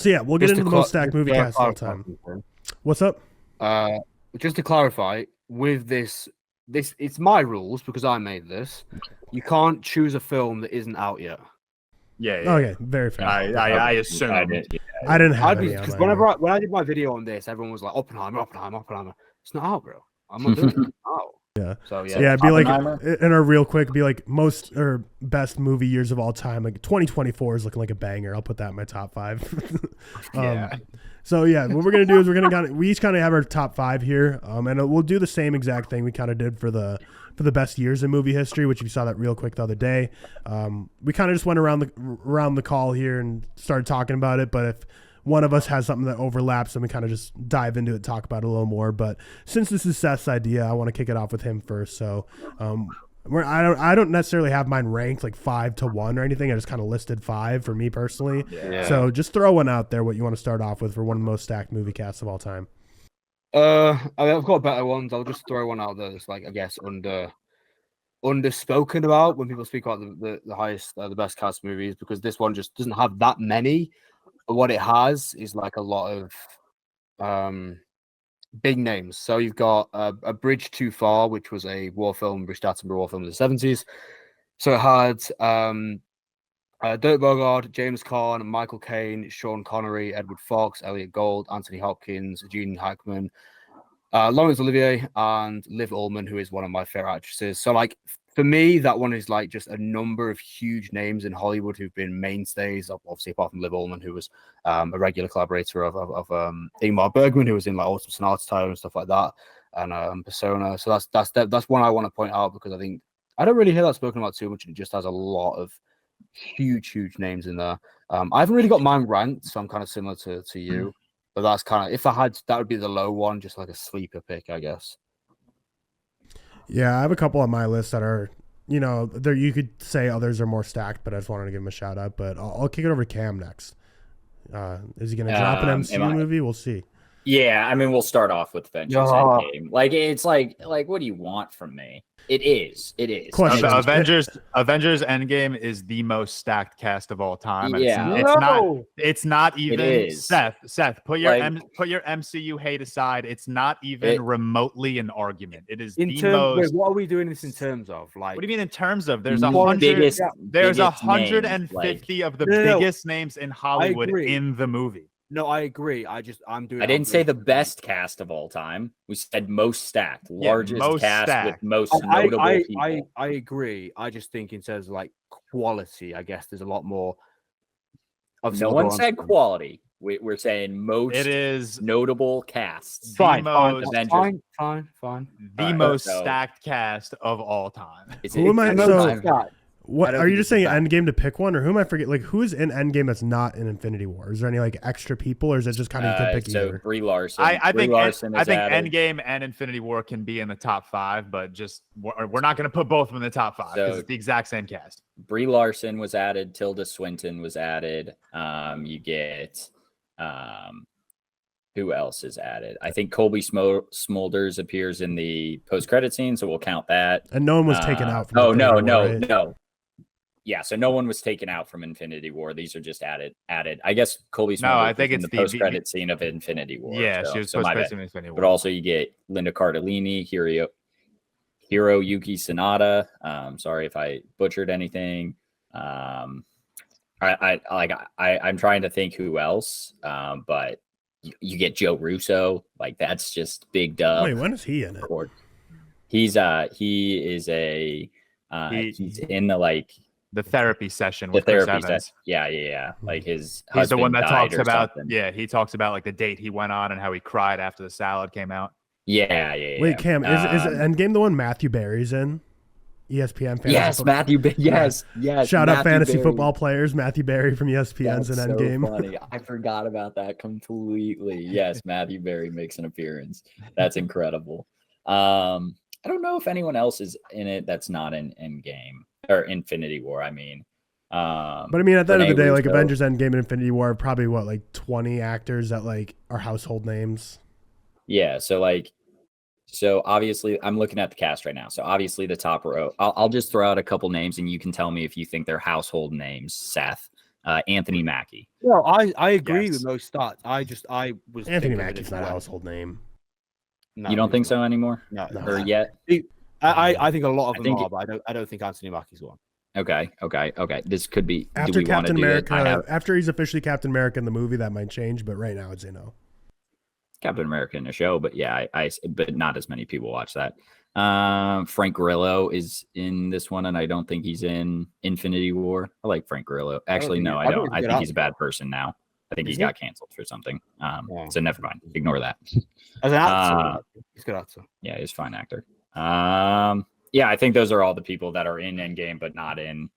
So yeah, we'll get into the most stacked movie cast of all time. What's up? Just to clarify, with this it's my rules because I made this. You can't choose a film that isn't out yet. Yeah. Okay, very fair. I assumed. I didn't have any because when I did my video on this, everyone was like Oppenheimer. It's not out, bro. I'm not doing it. It's not out. Yeah. So yeah, it'd be like in our real quick, be like most or best movie years of all time. Like 2024 is looking like a banger. I'll put that in my top 5. Yeah. So yeah, what we're gonna do is we each kind of have our top 5 here, and we'll do the same exact thing we kind of did for the best years in movie history, which you saw that real quick the other day. We kind of just went around the call here and started talking about it, but if one of us has something that overlaps, then we kind of just dive into it, talk about it a little more. But since this is Seth's idea, I want to kick it off with him first. So I don't necessarily have mine ranked like 5 to 1 or anything. I just kind of listed 5 for me personally. Yeah. So just throw one out there, what you want to start off with for one of the most stacked movie casts of all time. I've got better ones. I'll just throw one out there that's like, I guess, underspoken about when people speak about the highest, the best cast movies, because this one just doesn't have that many. What it has is like a lot of big names. So you've got A Bridge Too Far, which was a war film, British Attenborough war film in the 70s. So it had Dirk Bogarde, James Caan, Michael Caine, Sean Connery, Edward Fox, Elliot Gould, Anthony Hopkins, Gene Hackman, Laurence Olivier, and Liv Ullmann, who is one of my favorite actresses. So like for me, that one is like just a number of huge names in Hollywood who've been mainstays, obviously apart from Liv Ullmann, who was a regular collaborator of Ingmar Bergman, who was in like Autumn Sonata Tower and stuff like that, and Persona. So that's one I want to point out because I think I don't really hear that spoken about too much, and it just has a lot of huge names in there. I haven't really got mine ranked, so I'm kind of similar to you, but that's kind of, if I had, that would be the low one, just like a sleeper pick, I guess. Yeah, I have a couple on my list that are, there you could say others are more stacked, but I just wanted to give him a shout out. But I'll kick it over to Cam next. Is he going to drop an MCU movie? We'll see. Yeah, I mean, we'll start off with Avengers Endgame. Like, it's like, what do you want from me? It is. Avengers Endgame is the most stacked cast of all time. Yeah, it's not even. It is. Seth, put your MCU hate aside. It's not even remotely an argument. It is the most. Wait, what are we doing this in terms of? Like, what do you mean in terms of? There's 150 of the biggest names in Hollywood in the movie. No, I agree. I didn't say the best cast of all time. We said most stacked, largest cast stacked. With most notable people. I agree. I just think in terms of like quality, I guess there's a lot more. No one said quality. We're saying most. It is notable casts. Fine. The most stacked cast of all time. Who am I? What are you just saying? Endgame to pick one, or who am I forget? Like, who is in Endgame that's not in Infinity War? Is there any like extra people, or is it just kind of you can pick either? Brie Larson. I think Endgame and Infinity War can be in the top 5, but just we're not going to put both of them in the top 5 because it's the exact same cast. Brie Larson was added. Tilda Swinton was added. You get who else is added? I think Colby Smulders appears in the post-credit scene, so we'll count that. And no one was taken out. From no. Yeah, so no one was taken out from Infinity War. These are just added. I guess Colby Smulders I think it's the post-credit scene of Infinity War. Yeah, she was post-credit scene of Infinity War. But also you get Linda Cardellini, Hiroyuki Sanada. Sorry if I butchered anything. I'm trying to think who else. But you get Joe Russo. Like, that's just big dub. Wait, when is he in it? He's he's in the therapy session with Chris Evans. Yeah. Like he's the one that talks about he talks about like the date he went on and how he cried after the salad came out. Yeah. Wait, Cam, is Endgame the one Matthew Berry's in? ESPN fantasy. Yes, Matthew. Yes. Shout out fantasy football players. Matthew Berry from ESPN's in Endgame. Funny. I forgot about that completely. Yes, Matthew Berry makes an appearance. That's incredible. I don't know if anyone else is in it that's not in Endgame or Infinity War. I mean, but I mean, at the end of the day, like Avengers Endgame and Infinity War are probably like 20 actors that like are household names. Yeah. So obviously I'm looking at the cast right now. So obviously the top row, I'll just throw out a couple names and you can tell me if you think they're household names. Seth. Anthony Mackie. No, I agree Yes. with most stats. I was Anthony thinking of a Mackie's different not a way. household name. No, You don't he's think not. so anymore? No. Or yet? I think a lot of I them think are, but I don't think Anthony Mackie's one. Okay. This could be. After do we want to Captain do it? America, after he's officially Captain America in the movie, that might change. But right now, I'd say no. Captain America in a show, but yeah, but not as many people watch that. Frank Grillo is in this one, and I don't think he's in Infinity War. I like Frank Grillo. Actually, no, I don't. I think he's a bad person now. I think he got canceled for something. So never mind. Ignore that. As an actor, he's a good actor. Yeah, he's a fine actor. Yeah, I think those are all the people that are in Endgame, but not in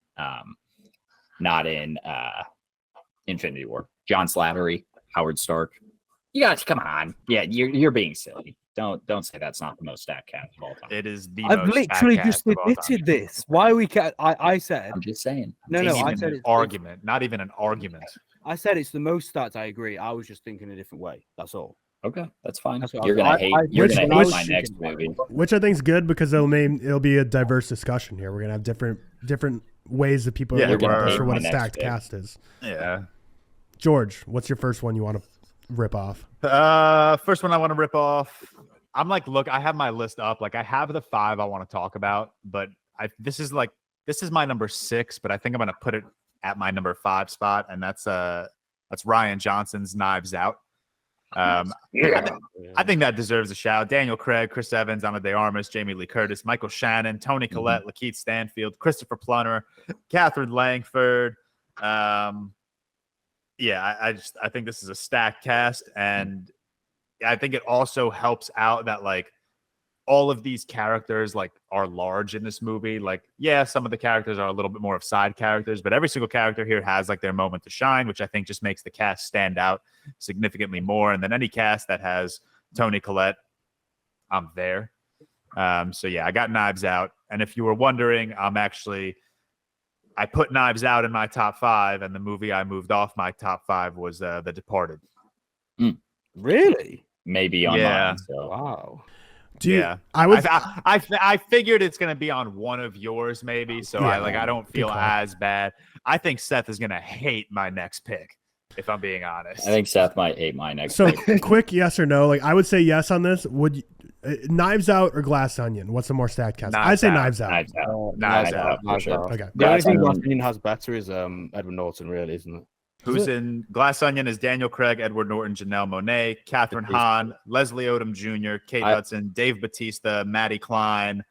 Infinity War. John Slattery, Howard Stark. You guys, come on. Yeah, you're being silly. Don't say that's not the most stacked cast of all time. It is the I've most literally stacked just cast of all time. admitted this. Why we can't? I said I'm just saying. no. Ain't I even said an it's argument, not even an argument. I said it's the most stats. I agree. I was just thinking a different way. That's all. Okay, that's fine. That's what You're gonna hate. You're gonna hate my next movie. Which I think is good because it'll be a diverse discussion here. We're gonna have different ways that people are looking at this for what a stacked cast is. Yeah. George, what's your first one you want to rip off? First one I want to rip off. I'm like, look, I have my list up. Like, I have the 5 I want to talk about, but this is my number 6, but I think I'm gonna put it at my number 5 spot, and that's Rian Johnson's Knives Out. I think that deserves a shout. Daniel Craig, Chris Evans, Ana de Armas, Jamie Lee Curtis, Michael Shannon, Toni Collette, Lakeith Stanfield, Christopher Plummer, Catherine Langford. I think this is a stacked cast, and I think it also helps out that like all of these characters like are large in this movie. Like, yeah, some of the characters are a little bit more of side characters, but every single character here has like their moment to shine, which I think just makes the cast stand out significantly more. And then any cast that has Toni Collette, I'm there. So yeah, I got Knives Out. And if you were wondering, I put Knives Out in my top 5, and the movie I moved off my top 5 was The Departed. Really? Maybe on mine. So. Wow. I figured it's gonna be on one of yours, maybe. So I don't feel as bad. I think Seth is gonna hate my next pick, if I'm being honest. I think Seth might hate my next. So pick. quick yes or no? Like I would say yes on this. Would Knives Out or Glass Onion? What's the more stacked cast? I'd say Knives Out. Knives Out for sure. Okay. The only thing Glass Onion has better is Edward Norton, really, isn't it? Who's in Glass Onion is Daniel Craig, Edward Norton, Janelle Monáe, Catherine Hahn, Leslie Odom Jr., Kate Hudson, Dave Bautista, Maddie Klein.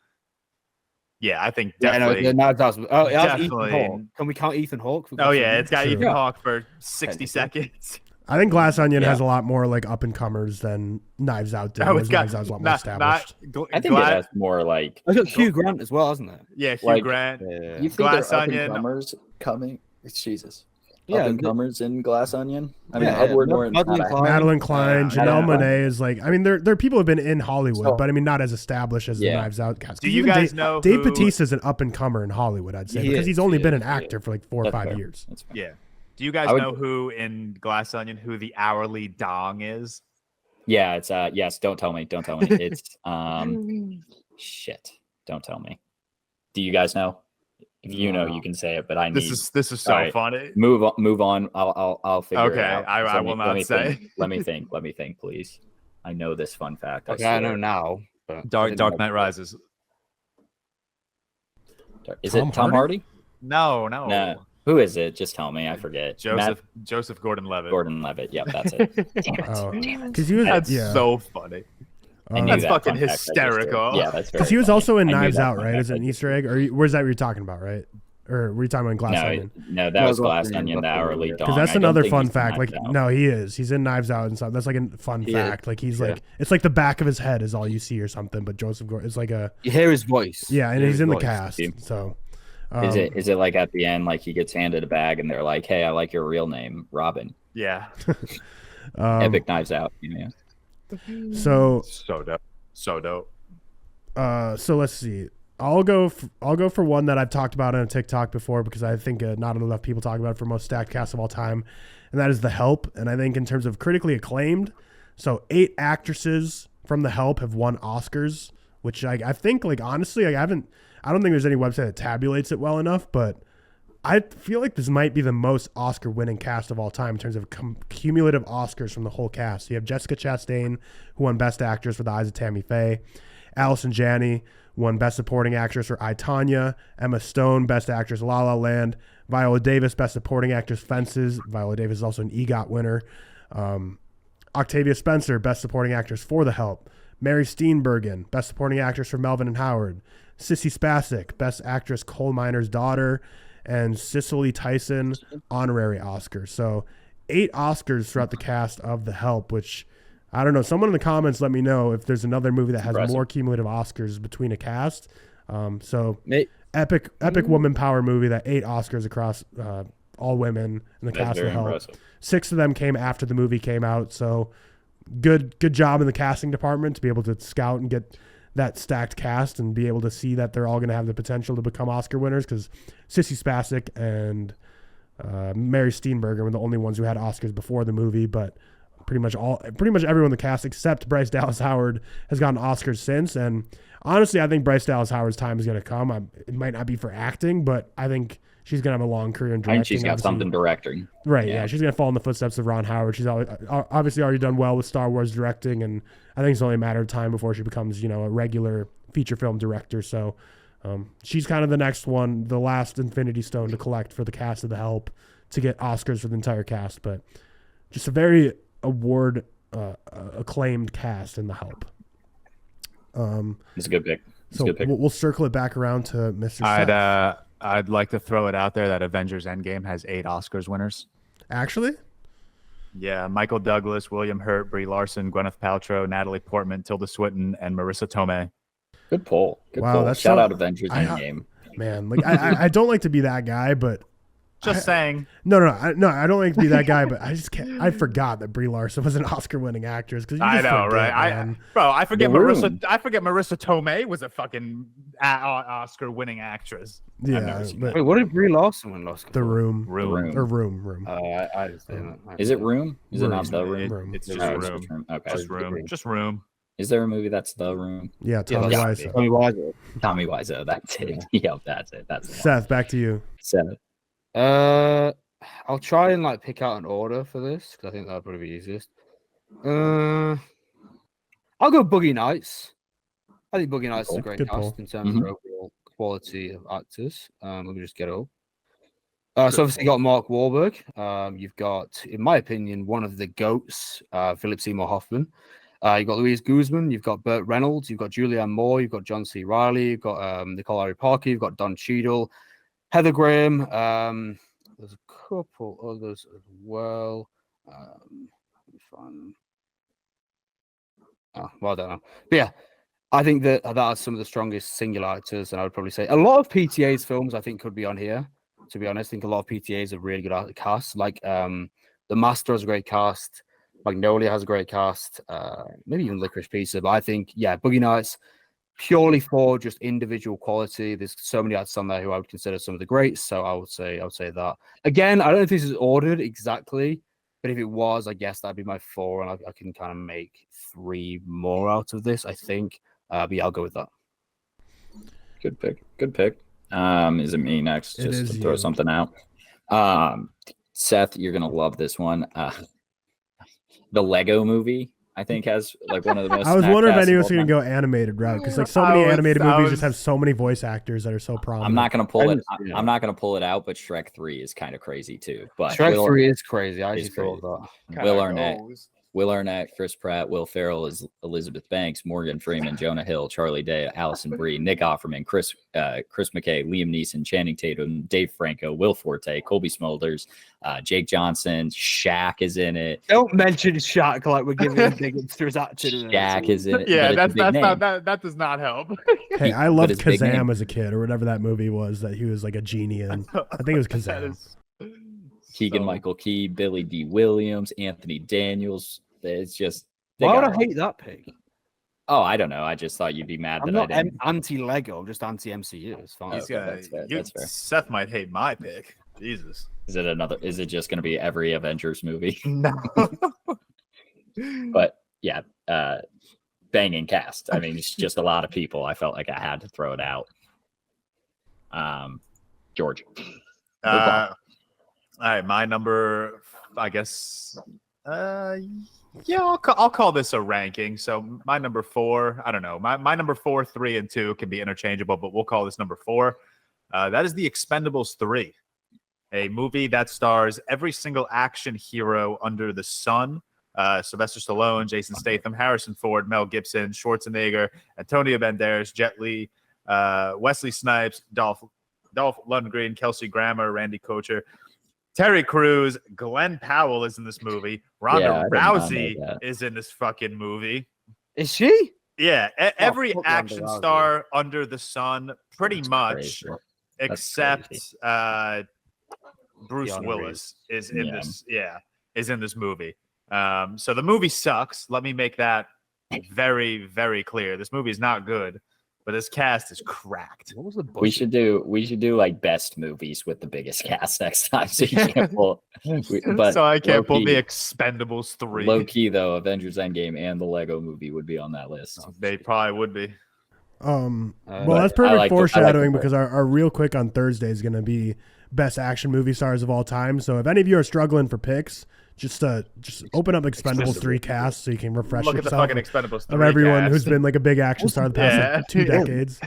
Yeah, I think definitely. Ethan Hawke. Can we count Ethan Hawke? It's got Ethan Hawke for 60 seconds. I think Glass Onion has a lot more like up and comers than Knives Out did. Knives Out's a lot more established. I think it has more like. I got Hugh Grant as well, hasn't it? Yeah, Hugh Grant. You think Glass Onion comers coming? Jesus. Up and comers in Glass Onion. I mean, Edward Norton, Madeline Klein, Janelle Monáe is like. I mean, they're people who've been in Hollywood, but I mean, not as established as the Knives Out cast. Do you guys know Dave Bautista is an up and comer in Hollywood? I'd say because he's only been an actor for like 4 or 5 years. Yeah. Do you guys know who in Glass Onion who the hourly dong is? Yeah, it's yes. Don't tell me. It's shit. Don't tell me. Do you guys know? If you know, you can say it, but I need. This is so funny. Move on. I'll figure it out. Okay, I will not say. Let me think, please. I know this fun fact. Okay, I know now. But Dark Knight Rises. Is it Tom Hardy? No. Who is it? Just tell me. I forget. Joseph Gordon-Levitt. Gordon-Levitt. Yep, that's it. Damn it. Because he was. That's so funny. That's fucking hysterical. Yeah, that's because he was also in Knives Out, right? Is it an Easter egg, or where's that? What you're talking about, right? Or were you talking about Glass Onion? No, that was Glass Onion. The hourly dong. Because that's another fun fact. Like, no, he is. He's in Knives Out and stuff. That's like a fun fact. Like, he's like, it's like the back of his head is all you see or something. But Joseph Gordon is like a. You hear his voice. Yeah, and he's in the cast. So. Is it like at the end, like he gets handed a bag and they're like, "Hey, I like your real name, Robin." Yeah. Epic Knives Out. Yeah. So dope. So dope. So let's see. I'll go for one that I've talked about on TikTok before because I think not enough people talk about it for most stacked cast of all time, and that is The Help. And I think in terms of critically acclaimed, so 8 actresses from The Help have won Oscars, which I think like honestly I don't think there's any website that tabulates it well enough, but I feel like this might be the most Oscar-winning cast of all time in terms of cumulative Oscars from the whole cast. You have Jessica Chastain, who won Best Actress for The Eyes of Tammy Faye. Allison Janney won Best Supporting Actress for I, Tonya. Emma Stone, Best Actress, La La Land. Viola Davis, Best Supporting Actress, Fences. Viola Davis is also an EGOT winner. Octavia Spencer, Best Supporting Actress for The Help. Mary Steenburgen, Best Supporting Actress for Melvin and Howard. Sissy Spacek, Best Actress, Coal Miner's Daughter. And Cicely Tyson, honorary Oscar. So 8 Oscars throughout the cast of The Help, which, I don't know. Someone in the comments let me know if there's another movie that has more cumulative Oscars between a cast. Epic woman power movie that 8 Oscars across all women in the cast of Help. Impressive. 6 of them came after the movie came out. So good job in the casting department to be able to scout and get that stacked cast and be able to see that they're all going to have the potential to become Oscar winners, because Sissy Spacek and Mary Steenburgen were the only ones who had Oscars before the movie, but pretty much everyone in the cast except Bryce Dallas Howard has gotten Oscars since. And honestly, I think Bryce Dallas Howard's time is going to come. It might not be for acting, but I think she's going to have a long career in directing. And she's got something directing. Right, yeah. She's going to follow in the footsteps of Ron Howard. She's obviously already done well with Star Wars directing, and I think it's only a matter of time before she becomes, a regular feature film director. So she's kind of the next one, the last Infinity Stone to collect for the cast of The Help to get Oscars for the entire cast. But just a very award acclaimed cast in The Help. It's a good pick. We'll circle it back around to Mr. Seth. I'd like to throw it out there that Avengers Endgame has 8 Oscars winners. Actually? Yeah, Michael Douglas, William Hurt, Brie Larson, Gwyneth Paltrow, Natalie Portman, Tilda Swinton, and Marissa Tomei. Good poll. Wow, Shout out Avengers Endgame. Man, I don't like to be that guy, but saying. No, I don't like to be that guy, but I just can't. I forgot that Brie Larson was an Oscar-winning actress. I know, right? I forget Marissa Tomei was a fucking Oscar-winning actress. Yeah. Wait, what did Brie Larson win Oscar? The Room. Room. I understand that. Is it Room? Is it not The Room? It's just Room. Okay. Just Room. Is there a movie that's The Room? Yeah, Tommy Wiseau. Tommy Wiseau. That's it. Yep, that's it. That's it. Seth, back to you. Seth. I'll try and pick out an order for this because I think that'll probably be easiest. I'll go Boogie Nights. I think Boogie Nights is a great cast in terms of overall quality of actors. Let me just get up. So obviously you got Mark Wahlberg. You've got, in my opinion, one of the GOATs, Philip Seymour Hoffman. You've got Louise Guzman. You've got Burt Reynolds. You've got Julianne Moore. You've got John C. Reilly. You've got Nicole Ari Parker. You've got Don Cheadle. Heather Graham. There's a couple others as well. Let me find them. Well, I don't know. But yeah, I think that are some of the strongest singular actors, and I would probably say a lot of PTA's films I think could be on here. To be honest, I think a lot of PTA's are really good cast. Like The Master has a great cast. Magnolia has a great cast. Maybe even Licorice Pizza. But I think, Boogie Nights, purely for just individual quality. There's so many actors on there who I would consider some of the greats. So I would say that. Again, I don't know if this is ordered exactly, but if it was, I guess that'd be my 4, and I can kind of make 3 more out of this, I think. But yeah, I'll go with that. Good pick. Is it me next? Just to throw something out. Seth, you're gonna love this one. The Lego Movie, I think, has one of the most. I was wondering if anyone was going to go animated route, because so many animated movies just have so many voice actors that are so prominent. I'm not going to pull it. I'm not going to pull it out, but Shrek 3 is kind of crazy too. But Shrek 3 is crazy. I actually thought that. Will Arnett, Chris Pratt, Will Ferrell is Elizabeth Banks, Morgan Freeman, Jonah Hill, Charlie Day, Allison Brie, Nick Offerman, Chris McKay, Liam Neeson, Channing Tatum, Dave Franco, Will Forte, Colby Smulders, Jake Johnson, Shaq is in it. Don't mention Shaq like we're giving him big his acting. Shaq is in it. Yeah, that does not help. Hey, I loved Kazam as a kid, or whatever that movie was that he was like a genie in. I think it was Kazam. Keegan-Michael Key, Billy D. Williams, Anthony Daniels. It's just. Why would I hate that pick? Oh, I don't know. I just thought you'd be mad I'm that not I didn't. Anti-Lego. I'm just anti-MCU. It's fine. That's fair. Seth might hate my pick. Jesus. Is it just going to be every Avengers movie? No. But yeah, banging cast. I mean, it's just a lot of people. I felt like I had to throw it out. George. All right, my number, I guess. Yeah, I'll call this a ranking. So my number 4, I don't know. My number 4, 3, and 2 can be interchangeable, but we'll call this number 4. That is The Expendables 3, a movie that stars every single action hero under the sun. Sylvester Stallone, Jason Statham, Harrison Ford, Mel Gibson, Schwarzenegger, Antonio Banderas, Jet Li, Wesley Snipes, Dolph Lundgren, Kelsey Grammer, Randy Kocher, Terry Crews, Glenn Powell is in this movie. Ronda Rousey is in this fucking movie. Is she? Yeah, every action star under the sun, pretty much, except Bruce Willis is in this. Yeah, is in this movie. So the movie sucks. Let me make that very, very clear. This movie is not good, but this cast is cracked. What was the We should do like best movies with the biggest cast next time. So you can't pull. So I can't pull the Expendables 3. Low key though, Avengers Endgame and the Lego Movie would be on that list. They probably would be. Well, that's perfect foreshadowing because our real quick on Thursday is going to be best action movie stars of all time. So if any of you are struggling for picks, just open up Expendables 3 cast so you can refresh Look yourself at the fucking Expendables 3 of everyone cast. who's been like a big action star the past like, 2 decades.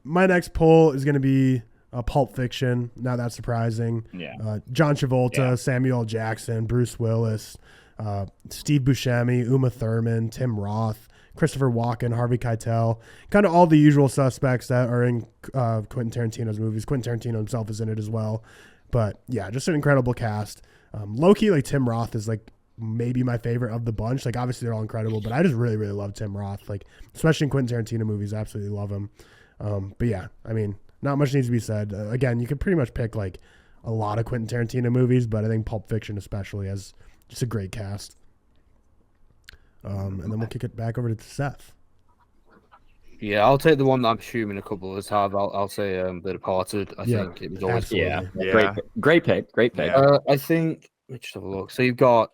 My next poll is going to be Pulp Fiction. Not that surprising. Yeah. John Travolta, Samuel L. Jackson, Bruce Willis, Steve Buscemi, Uma Thurman, Tim Roth, Christopher Walken, Harvey Keitel, kind of all the usual suspects that are in Quentin Tarantino's movies. Quentin Tarantino himself is in it as well. But yeah, just an incredible cast. Low-key, like Tim Roth is like maybe my favorite of the bunch. Like obviously they're all incredible, but I just really, really love Tim Roth. Like especially in Quentin Tarantino movies, I absolutely love him. But yeah, I mean, not much needs to be said. Again, you could pretty much pick like a lot of Quentin Tarantino movies, but I think Pulp Fiction especially has just a great cast. And then we'll kick it back over to Seth. Yeah, I'll take the one that I'm assuming a couple of us have. I'll say The Departed. I think it was always Great pick. I think let's just have a look. So you've got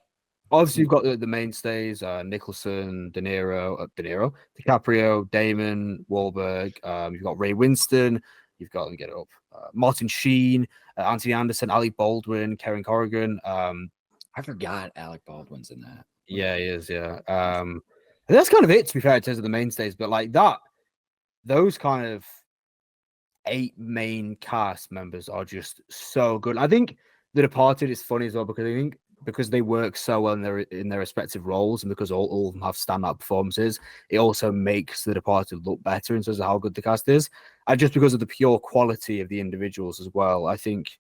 the mainstays, Nicholson, De Niro, DiCaprio, Damon, Wahlberg. You've got Ray Winston. You've got, let me get it up, Martin Sheen, Anthony Anderson, Alec Baldwin, Karen Corrigan. I forgot Alec Baldwin's in that. Yeah, he is. Yeah. And that's kind of it, to be fair, in terms of the mainstays. But like that, those kind of 8 main cast members are just so good. I think The Departed is funny as well because they work so well in their respective roles, and because all of them have standout performances, it also makes The Departed look better in terms of how good the cast is, and just because of the pure quality of the individuals as well. I think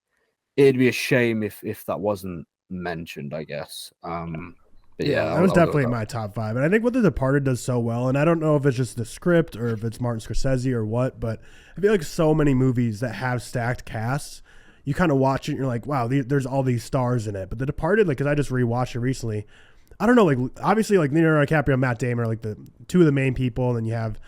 it'd be a shame if that wasn't mentioned, I guess. But yeah, that was definitely in my top 5. And I think what The Departed does so well, and I don't know if it's just the script or if it's Martin Scorsese or what, but I feel like so many movies that have stacked casts, you kind of watch it and you're like, wow, there's all these stars in it. But The Departed, like, because I just rewatched it recently, I don't know, like, obviously, like, Leonardo DiCaprio and Matt Damon are, like, the 2 of the main people, and then you have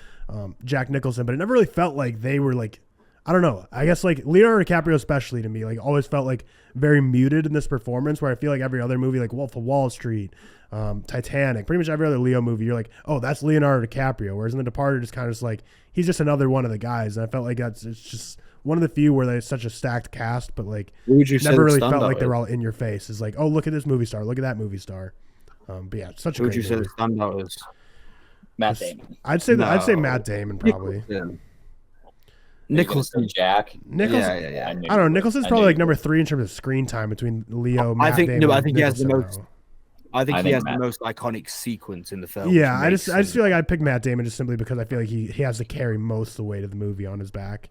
Jack Nicholson, but it never really felt like they were, like, I don't know. I guess, like, Leonardo DiCaprio especially to me, like, always felt, like, very muted in this performance, where I feel like every other movie, like Wolf of Wall Street, Titanic, pretty much every other Leo movie, you're like, oh, that's Leonardo DiCaprio. Whereas in The Departed, it's kind of just like, he's just another one of the guys. And I felt like it's just one of the few where there's such a stacked cast, but like never really felt like they were all in your face. It's like, oh, look at this movie star, look at that movie star. But yeah, such a great movie. Who would you say the standout is? Matt Damon. I'd say Matt Damon probably. Nicholson, Jack. Nicholson, yeah. I don't know. Nicholson's probably like number 3 in terms of screen time between Leo. Matt Damon, I think he has the Nicholson, most. I think he has the most iconic sequence in the film. Yeah, I just feel like I'd pick Matt Damon just simply because I feel like he has to carry most of the weight of the movie on his back.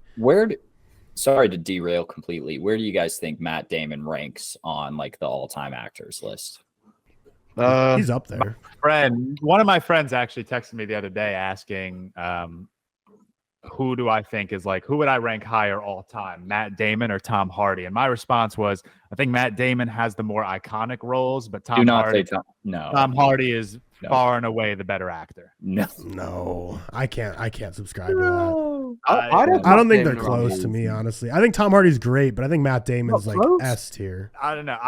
Sorry to derail completely. Where do you guys think Matt Damon ranks on like the all-time actors list? He's up there. One of my friends actually texted me the other day asking, who do I think is like, who would I rank higher all time, Matt Damon or Tom Hardy? And my response was, I think Matt Damon has the more iconic roles, but Tom Hardy is far and away the better actor. No, I can't subscribe to that. I don't think they're close to me, honestly. I think Tom Hardy's great, but I think Matt Damon's like S tier. I don't know.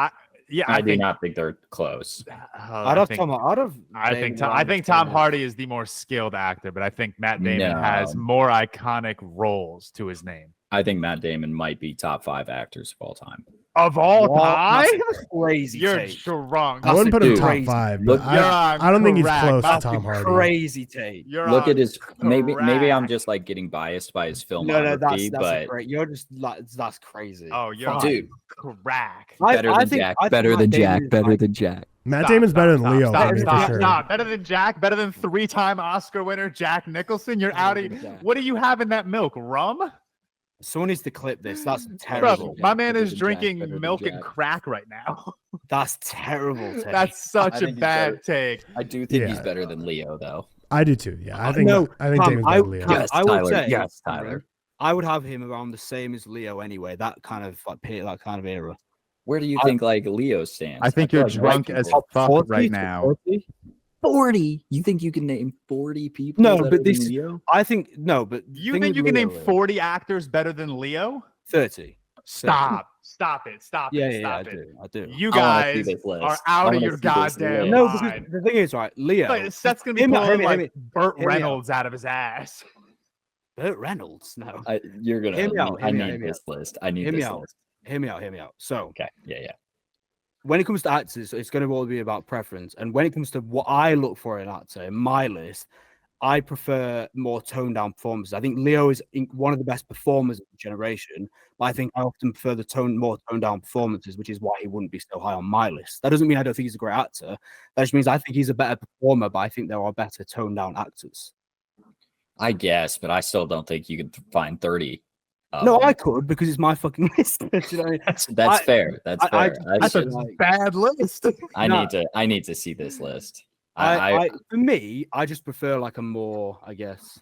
I do not think they're close. I think Tom Hardy is the more skilled actor, but I think Matt Damon has more iconic roles to his name. I think Matt Damon might be top 5 actors of all time. Of all What? time? That's a crazy You're take. drunk. I wouldn't put him Dude, top crazy. 5, Look, but you're I don't think he's correct. close to That's Tom a Hardy. crazy take. Look at his maybe I'm correct. just like getting biased by his No, filmography, that's but great. You're just like that's crazy. Oh, you're dude, crack. better than think- Jack, I think better Matt than Damon Jack, is better like- than Jack. Matt Damon's better than Leo, Stop, for me, stop, for sure. stop. Better than Jack, better than 3-time Oscar winner Jack Nicholson. You're out of. What do you have in that milk? Rum? Someone needs to clip this. That's terrible. Bro, my man Better is than Jack, drinking better than milk and Jack. crack right now. That's terrible. Take. That's such a think he's bad take. I do think he's Yeah. better than Leo, though. I do too. Yeah, I think No, I think Tom, Damon's better than Leo. Tom, Yes, I would Tyler. say Yes, Tyler. I would have him around the same as Leo anyway. That kind of that kind of era. Where do you I- think like Leo stands? I think feel you're like drunk white as people- fuck 40 right to now. 40? 40. You think you can name 40 people? No, better but this than is- Leo? I think no, but You thing think with you can Leo name is 40 actors better than Leo? 30? Stop. Stop it. Stop Yeah, it. yeah, Stop I it. do. I do. You I wanna see guys this list. are I out of wanna your see this goddamn list. No, mind. because the thing is, right, Leo. Like, Seth's gonna be Hear me out, pulling hear me, like hear Burt hear me out. Reynolds out of his ass. Burt Reynolds. No. You're gonna. Hear me out, I hear me out, need hear me this list. I need Hear me this out. list. Hear me out. Hear me out. So Okay. Yeah. when it comes to actors, it's going to all be about preference. And when it comes to what I look for in an actor, in my list, I prefer more toned down performances. I think Leo is one of the best performers of the generation, but I think I often prefer the more toned down performances, which is why he wouldn't be so high on my list. That doesn't mean I don't think he's a great actor. That just means I think he's a better performer, but I think there are better toned down actors. I guess, but I still don't think you can find 30. No, I could because it's my fucking list. Do you know what I mean? That's fair. That's I- fair. That's a like- bad list. I no. need to see this list. For me, I just prefer like a more, I guess.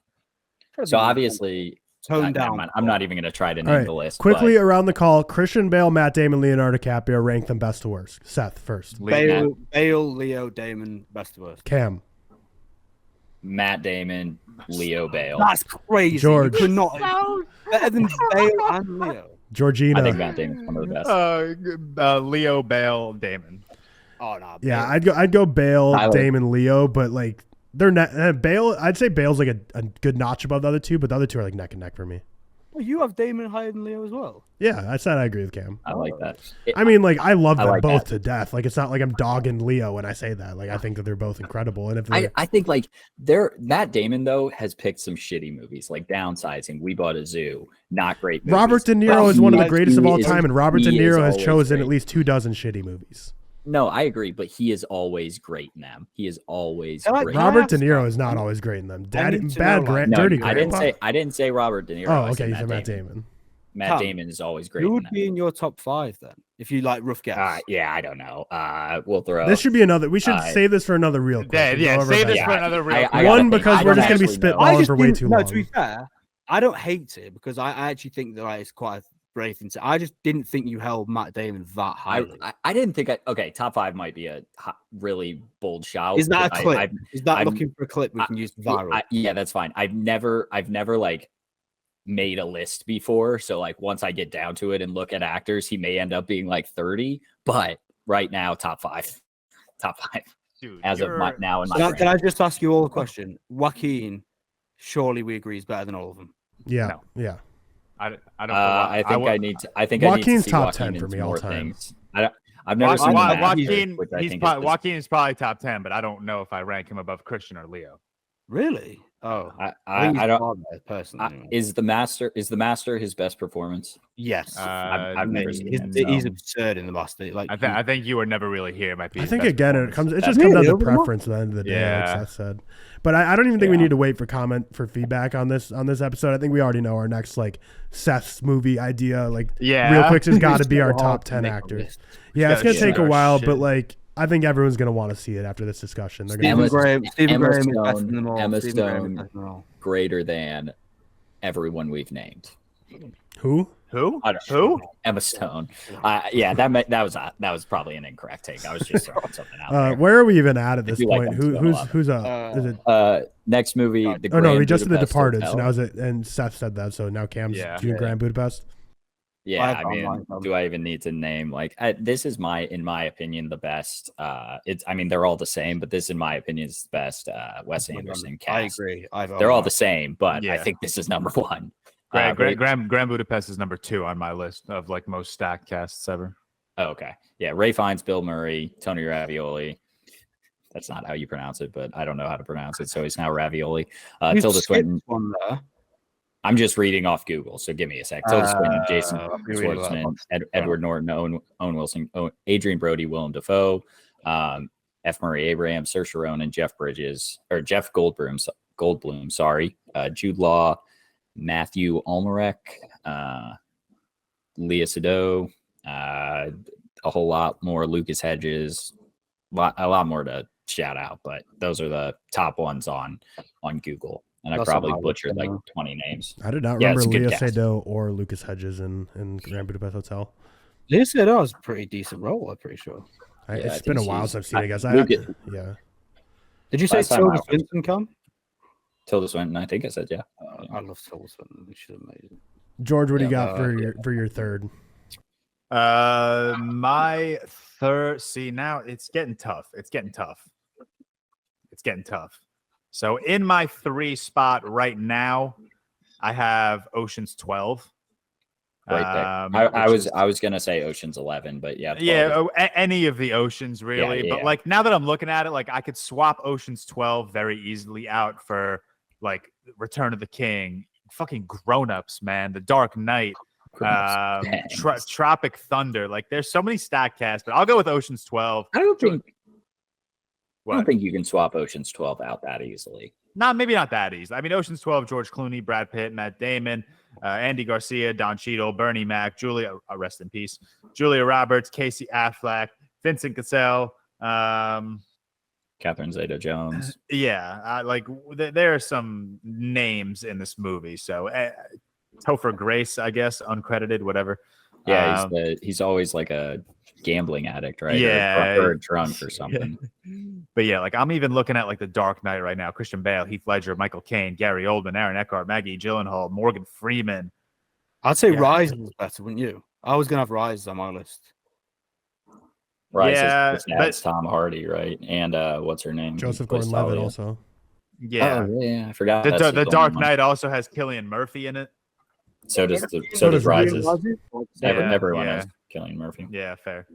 So obviously, toned down. I'm not even going to try to All name right, the list. quickly around the call: Christian Bale, Matt Damon, Leonardo DiCaprio. Rank them best to worst. Seth first. Bale, Leo, Damon, best of worst. Cam. Matt Damon, Leo Bale. That's crazy. George. You could not better than Bale and Leo. Georgina. I think Matt Damon's one of the best. Leo, Bale, Damon. Oh no. Yeah, Bale. I'd go Bale, Tyler. Damon, Leo, but like they're not Bale. I'd say Bale's like a good notch above the other two, but the other two are like neck and neck for me. Well, you have Damon higher than Leo as well. Yeah, I said I agree with Cam. I like that. I mean, like I love I them like both that. to death. Like it's not like I'm dogging Leo when I say that. Like I think that they're both incredible. And if they're, I think like Matt Damon though has picked some shitty movies like Downsizing, We Bought a Zoo, not great movies. Robert De Niro But is one of the he greatest of all is- time, and Robert he De is Niro has always chosen great. at least 24 shitty movies. No, I agree, but he is always great in them. He is always I like great. Robert De ask Niro that? is not always great in them. I need to Bad, know, like- No, dirty I grandpa. didn't say Robert De Niro. Oh, I okay, said you Matt said Matt Damon. Damon. Matt Tom, Damon is always great. Who in would that. be in your top 5 then? If you like rough guess. Yeah, I don't know. We'll throw. This should be another. We should save this for another real quick. Yeah, and go yeah. over Save that. this for another real. I One, gotta think. because I we're don't just going to be actually know. spitballing for way didn't- too no, long. to be fair, I don't hate it because I actually think that it's quite a brave thing to. I just didn't think you held Matt Damon that highly. I didn't think. Okay, top 5 might be a really bold shout. Is that but a clip? Is that I'm- looking for a clip we can use viral? Yeah, that's fine. I've never like made a list before, so like once I get down to it and look at actors, he may end up being like 30. But right now, top 5, Dude, as of now in my Can brain. I just ask you all a question? Joaquin, surely we agree is better than all of them. Yeah, No. yeah. I don't. I think I need to. I think Joaquin's I need to see top Joaquin 10 for in me some all more time. things. I've never seen Wa- the Masters, Joaquin. which I He's think probably, is Joaquin is probably top 10, but I don't know if I rank him above Christian or Leo. Really? Oh, I think he's don't. far better, personally. anyway. Is the master his best performance? Yes. I've never seen him. He's so- absurd in the master. Like I think you were never really here. Might be. I his think best again, performance. it just Really? comes down to Overall? preference at the end of the day, Yeah. like Seth said. But I don't even think we Yeah. need to wait for feedback on this episode. I think we already know our next like Seth's movie idea. Like Yeah. Real Quick's has got to It's be so our hard top to 10 make a actors. list. Yeah, it's gonna gotta take a shit. while, Shit. but like I think everyone's gonna want to see it after this discussion. They're Stephen gonna. Graham. Stephen Emma Graham is Stone- better than them all. Emma Stephen Graham is Stone. better than them all. Greater than everyone we've named. Who? Who? I don't Who? Emma Stone. Yeah, that was probably an incorrect take. I was just throwing something out there. Where are we even at this do like point? Emma Stone a lot. Who's is it? Next movie, The Oh no, Grand we just did The Budapest Departed. So Hotel. now is it? And Seth said that. So now Cam's Yeah. doing Yeah. Grand Budapest. Yeah, I've I got mean, mine. do I even need to name like this is in my opinion, the best. They're all the same, but this, in my opinion, is the best Wes Anderson I cast. agree. They're all the same, but I Yeah. think this is number 1. Grand Budapest is number 2 on my list of like most stacked casts ever. Oh, okay. Yeah. Ray Fiennes, Bill Murray, Tony Ravioli. That's not how you pronounce it, but I don't know how to pronounce it. So he's now Ravioli. Tilda Swinton. I'm just reading off Google, so give me a sec. Tilda Swinton, Jason Schwartzman, Edward Norton, Owen Wilson, Adrian Brody, Willem Dafoe, F. Murray Abraham, Saoirse Ronan, Jeff Goldblum, sorry, Jude Law, Matthew Almerek, Leah Sado, a whole lot more, Lucas Hedges, a lot more to shout out, but those are the top ones on Google. And I probably butchered like 20 names. I did not remember Leah Sado or Lucas Hedges in Grand Budapest Hotel. Leah Sado was a pretty decent role, I'm pretty sure. It's been a while since I've seen it, guys. Yeah. Did you say Tilda Swinton come? Tilda Swinton, I think I said, yeah. I love Tilda Swinton. She's amazing. George, what do you got for your third? My third. See, now it's getting tough. So in my 3 spot right now, I have Ocean's 12. Great pick. I was gonna say Ocean's 11, but yeah, 12 any of the Oceans really. But like now that I'm looking at it, like I could swap Ocean's 12 very easily out for like Return of the King, fucking Grown Ups, man, The Dark Knight, Tropic Thunder. Like there's so many stack casts, but I'll go with Ocean's 12. I don't think you can swap Ocean's 12 out that easily. Maybe not that easy. I mean, Ocean's 12, George Clooney, Brad Pitt, Matt Damon, Andy Garcia, Don Cheadle, Bernie Mac, Julia, rest in peace, Julia Roberts, Casey Affleck, Vincent Cassell, Catherine Zeta-Jones. Yeah, there are some names in this movie. So Topher Grace, I guess, uncredited, whatever. Yeah, he's always like a gambling addict, right? Yeah, or drunk or something. But yeah, like I'm even looking at like The Dark Knight right now. Christian Bale, Heath Ledger, Michael Caine, Gary Oldman, Aaron Eckhart, Maggie Gyllenhaal, Morgan Freeman. I'd say Rise was better, wouldn't you? I was gonna have Rise on my list. Rise is Tom Hardy, right? And what's her name? Joseph Gordon-Levitt also. Yeah, I forgot. The Dark Knight also has Cillian Murphy in it. So does Rises. Everyone has Cillian Murphy. Yeah, fair.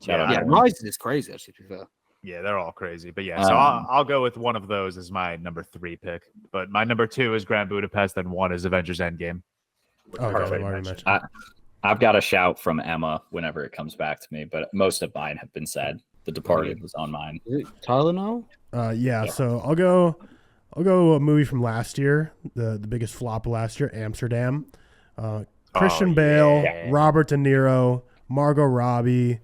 Rises is crazy, actually, to be fair. Yeah, they're all crazy. But yeah, so I'll go with one of those as my number 3 pick. But my number 2 is Grand Budapest, and 1 is Avengers Endgame. I've got a shout from Emma whenever it comes back to me, but most of mine have been said. The Departed was on mine. Is it Tyler now? Yeah, so I'll go a movie from last year, the biggest flop of last year, Amsterdam. Christian Bale, Robert De Niro, Margot Robbie,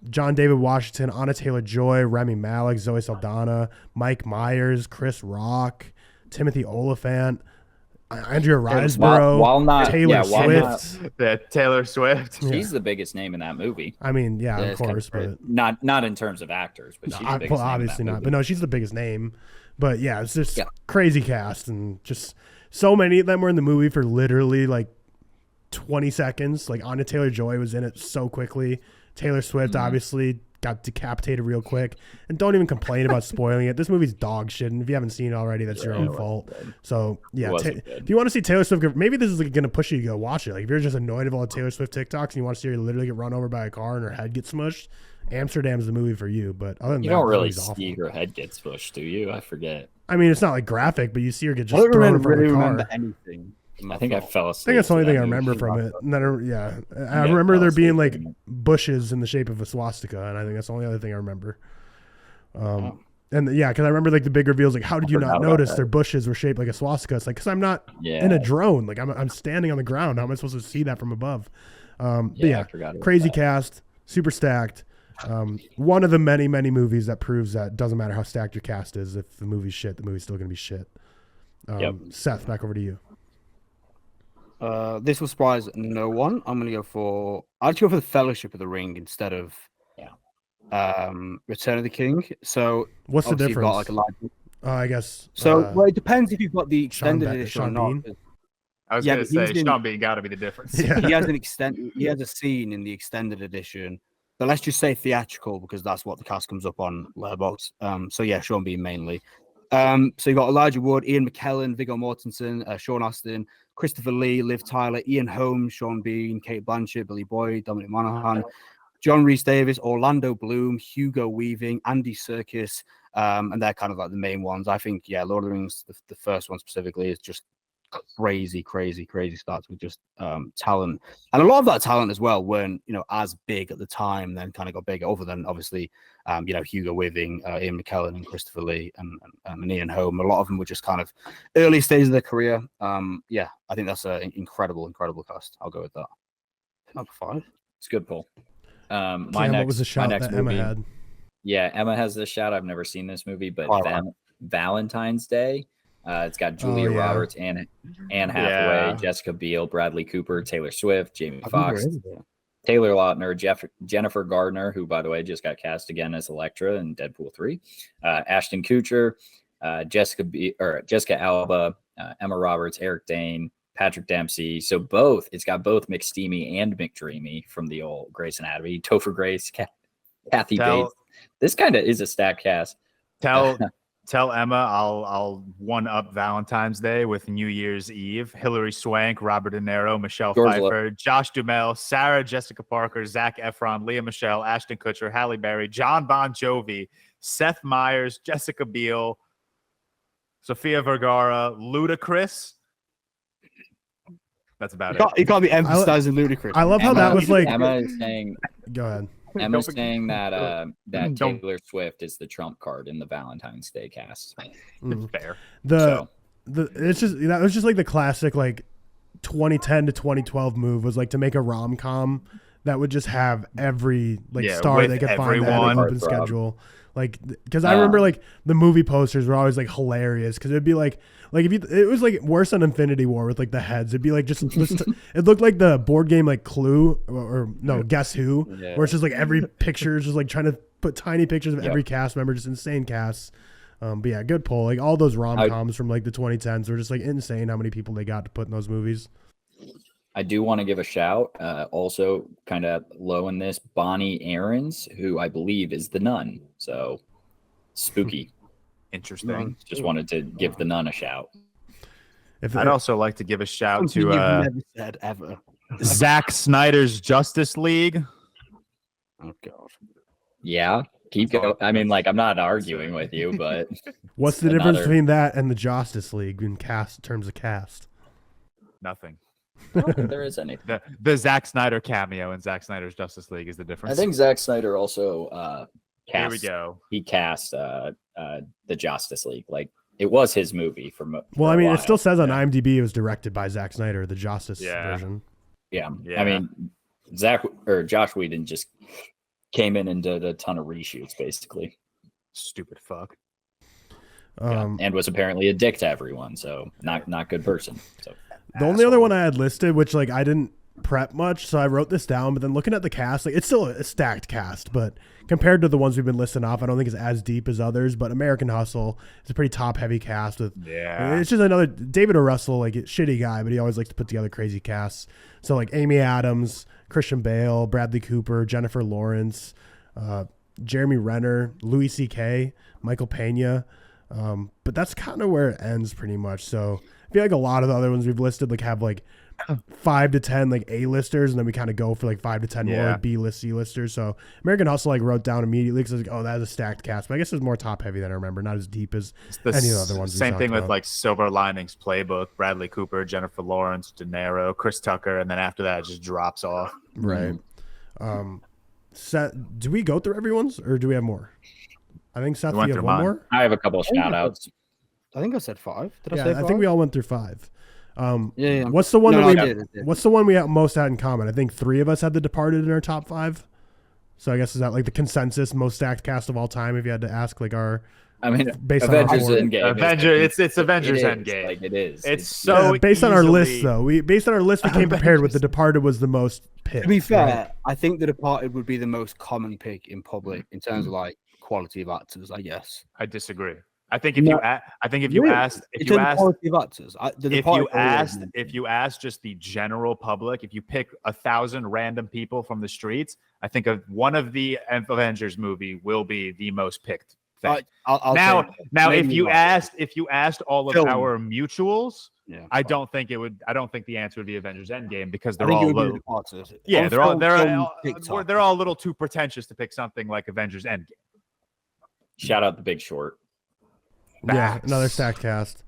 John David Washington, Anna Taylor-Joy, Rami Malek, Zoe Saldana, Mike Myers, Chris Rock, Timothy Olyphant, Andrea Riseborough, Taylor Swift. Taylor Swift. She's the biggest name in that movie. I mean, of course, but not in terms of actors, but she's the biggest name obviously in that not. movie. But no, she's the biggest name. But yeah, it's just crazy cast, and just so many of them were in the movie for literally like 20 seconds. Like Anya Taylor-Joy was in it so quickly. Taylor Swift obviously got decapitated real quick. And don't even complain about spoiling it. This movie's dog shit, and if you haven't seen it already, that's your own fault. So yeah, if you want to see Taylor Swift, maybe this is like going to push you to go watch it. Like if you're just annoyed of all the Taylor Swift TikToks and you want to see her literally get run over by a car and her head get smushed, Amsterdam's the movie for you. But other than you don't really see her head get smushed, do you? I forget. I mean, it's not like graphic, but you see her get just thrown from a car. Remember anything. I think I fell asleep. I think that's the only thing I remember from it. And then, I remember there being like bushes in the shape of a swastika, and I think that's the only other thing I remember. And because I remember like the big reveals, like how did you not notice their bushes were shaped like a swastika? It's like because I'm not in a drone, like I'm standing on the ground. How am I supposed to see that from above? Crazy cast, super stacked. One of the many movies that proves that it doesn't matter how stacked your cast is. If the movie's shit, the movie's still gonna be shit. Seth, back over to you. This will surprise no one. I'm gonna go for the Fellowship of the Ring instead of Return of the King. So what's the difference? Got, like, a live... I guess. So it depends if you've got the extended edition or not. I was gonna say Sean Bean got to be the difference. Yeah. He has a scene in the extended edition. But let's just say theatrical because that's what the cast comes up on Letterboxd. So yeah, Sean Bean mainly. So you've got Elijah Wood, Ian McKellen, Viggo Mortensen, Sean Astin, Christopher Lee, Liv Tyler, Ian Holmes, Sean Bean, Kate Blanchett, Billy Boyd, Dominic Monaghan, John Rhys Davis, Orlando Bloom, Hugo Weaving, Andy Serkis, and they're kind of like the main ones. I think, Lord of the Rings, the first one specifically, is just crazy starts with just talent. And a lot of that talent as well weren't, as big at the time, then kind of got bigger, other than obviously, Hugo Weaving, Ian McKellen, and Christopher Lee, and Ian Holm. A lot of them were just kind of early stages of their career. I think that's an incredible cast. I'll go with that. Number 5. It's a good pull. What was the shout that movie, Emma had? Yeah, Emma has this shout. I've never seen this movie, but Valentine's Day. It's got Julia Roberts, Anne Hathaway, Jessica Biel, Bradley Cooper, Taylor Swift, Jamie Foxx, Taylor Lautner, Jennifer Gardner, who, by the way, just got cast again as Elektra in Deadpool 3, Ashton Kutcher, Jessica Alba, Emma Roberts, Eric Dane, Patrick Dempsey. So it's got both McSteamy and McDreamy from the old Grey's Anatomy. Topher Grace, Kathy Bates. This kind of is a stacked cast. Tell Emma I'll one up Valentine's Day with New Year's Eve. Hilary Swank, Robert De Niro, Michelle Pfeiffer, Josh Duhamel, Sarah Jessica Parker, Zac Efron, Leah Michele, Ashton Kutcher, Halle Berry, John Bon Jovi, Seth Meyers, Jessica Biel, Sofia Vergara, Ludacris. That's about it. You can't be emphasizing Ludacris. I love how that was like. Emma is saying. Go ahead. Emma's saying that Taylor Swift is the trump card in the Valentine's Day cast. Fair. It's just that was just like the classic like 2010 to 2012 move was like to make a rom-com that would just have every star they could find that on open schedule. Like, because I remember like the movie posters were always like hilarious because it'd be like if it was like worse than Infinity War with like the heads. It'd be like just it looked like the board game like Clue or no Guess Who, where it's just like every picture is just like trying to put tiny pictures of every cast member, just insane casts. But yeah, good pull. Like all those rom-coms from like the 2010s were just like insane how many people they got to put in those movies. I do want to give a shout, also kind of low in this, Bonnie Aarons, who I believe is the Nun. So spooky. Interesting. Just wanted to give the Nun a shout. I'd also like to give a shout to you've never said ever. Zack Snyder's Justice League. Oh God. Yeah, keep going. I mean, like, I'm not arguing with you, but what's the difference between that and the Justice League in terms of cast? Nothing. I don't think there is anything. The Zack Snyder cameo in Zack Snyder's Justice League is the difference. I think Zack Snyder also Here we go. He cast the Justice League. Like, it was his movie for I mean, it still says on IMDb it was directed by Zack Snyder, the Justice version. Yeah. I mean, Josh Whedon just came in and did a ton of reshoots, basically. Stupid fuck. And was apparently a dick to everyone, so not good person. So the only other one I had listed, which like I didn't prep much, so I wrote this down, but then looking at the cast, like it's still a stacked cast, but compared to the ones we've been listing off, I don't think it's as deep as others. But American Hustle is a pretty top heavy cast with it's just another David O. Russell, like shitty guy, but he always likes to put together crazy casts. So like Amy Adams, Christian Bale, Bradley Cooper, Jennifer Lawrence, Jeremy Renner, Louis C.K., Michael Pena. But that's kind of where it ends pretty much. So I feel like a lot of the other ones we've listed like have like 5 to 10 like A-listers, and then we kind of go for like 5 to 10 more like B-list, C-listers. So American Hustle like wrote down immediately because like, oh, that is a stacked cast. But I guess it's more top heavy than I remember, not as deep as any of the other ones. Same thing with like Silver Linings Playbook, Bradley Cooper, Jennifer Lawrence, De Niro, Chris Tucker, and then after that it just drops off. Right. Seth, do we go through everyone's or do we have more? I think Seth, you have one more? I have a couple of shout outs. I think I said 5. Did I say 5? I think we all went through 5. What's the one what's the one we most had in common? I think 3 of us had The Departed in our top 5. So I guess is that like the consensus most stacked cast of all time if you had to ask like our based Avengers on our Endgame. It's Avengers Endgame. Like it is. It's so based on our list though. We came prepared with The Departed was the most picked. To be fair, I think The Departed would be the most common pick in public in terms of like quality of actors, I guess. I disagree. I think if you asked just the general public, if you pick 1,000 random people from the streets, I think one of the Avengers movie will be the most picked thing. I'll now, say, if maybe you not. asked all of Film. our mutuals, Yeah, I fine. don't think the answer would be Avengers Endgame because I they're think all you would little, be the parts. yeah, On they're all film TikTok. they're all a little too pretentious to pick something like Avengers Endgame. Shout out The Big Short. Yeah, Facts. another stacked cast.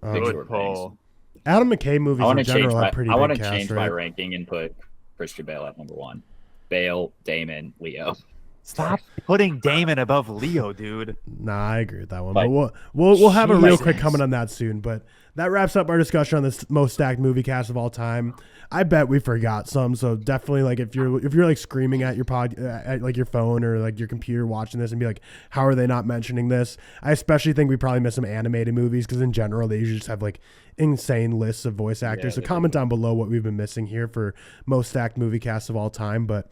Big Good Short pull. Adam McKay movies I want in to change general my have pretty I want big to cast, change right? my ranking and put Christian Bale at number 1. Bale, Damon, Leo. Stop putting Damon above Leo, dude. Nah, I agree with that one. But- But we'll have a real Jesus. quick comment on that soon. But that wraps up our discussion on this most stacked movie cast of all time. I bet we forgot some, so definitely like if you're like screaming at your at like your phone or like your computer watching this and be like, how are they not mentioning this? I especially think we probably missed some animated movies because in general they usually just have like insane lists of voice actors. Yeah, So they comment down below what we've been missing here for most stacked movie cast of all time. But